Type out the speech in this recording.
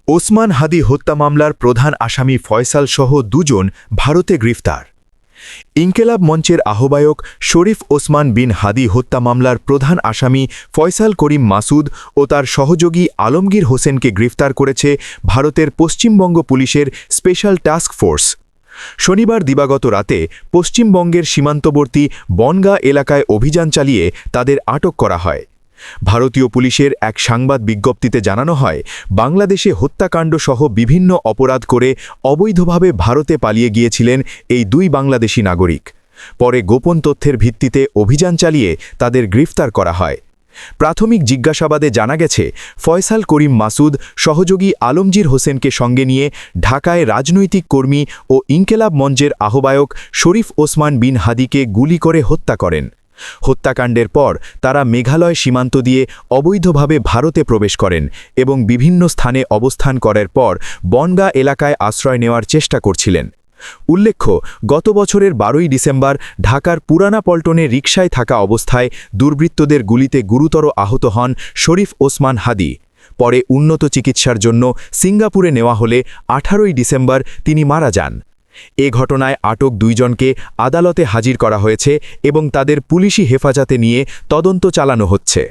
ওসমান হাদি হত্যা মামলার প্রধান আসামি ফয়সাল সহ দুজন ভারতে গ্রেফতার। ইনকেলাব মঞ্চের আহ্বায়ক শরীফ ওসমান বিন হাদি হত্যা মামলার প্রধান আসামি ফয়সাল করিম মাসুদ ও তার সহযোগী আলমগীর হোসেনকে গ্রেফতার করেছে ভারতের পশ্চিমবঙ্গ পুলিশের স্পেশাল টাস্ক ফোর্স। শনিবার দিবাগত রাতে পশ্চিমবঙ্গের সীমান্তবর্তী বনগাঁ এলাকায় অভিযান চালিয়ে তাদের আটক করা হয়। ভারতীয় পুলিশের এক সংবাদ বিজ্ঞপ্তিতে জানানো হয়, বাংলাদেশে হত্যাকাণ্ড সহ বিভিন্ন অপরাধ করে অবৈধভাবে ভারতে পালিয়ে গিয়েছিলেন এই দুই বাংলাদেশি নাগরিক। পরে গোপন তথ্যের ভিত্তিতে অভিযান চালিয়ে তাদের গ্রেফতার করা হয়। প্রাথমিক জিজ্ঞাসাবাদে জানা গেছে, ফয়সাল করিম মাসুদ সহযোগী আলমগীর হোসেনকে সঙ্গে নিয়ে ঢাকায় রাজনৈতিক কর্মী ও ইনকেলাব মঞ্চের আহ্বায়ক শরীফ ওসমান বিন হাদিকে গুলি করে হত্যা করেন। হত্যাকাণ্ডের পর তারা মেঘালয় সীমান্ত দিয়ে অবৈধভাবে ভারতে প্রবেশ করেন এবং বিভিন্ন স্থানে অবস্থান করার পর বনগাঁ এলাকায় আশ্রয় নেওয়ার চেষ্টা করছিলেন। উল্লেখ্য, গত বছরের 12ই ডিসেম্বর ঢাকার পুরানা পল্টনে রিকশায় থাকা অবস্থায় দুর্বৃত্তদের গুলিতে গুরুতর আহত হন শরীফ ওসমান হাদি। পরে উন্নত চিকিৎসার জন্য সিঙ্গাপুরে নেওয়া হলে 18ই ডিসেম্বর তিনি মারা যান। এ ঘটনায় আটক দুইজনকে আদালতে হাজির করা হয়েছে এবং তাদের পুলিশি হেফাজতে নিয়ে তদন্ত চালানো হচ্ছে।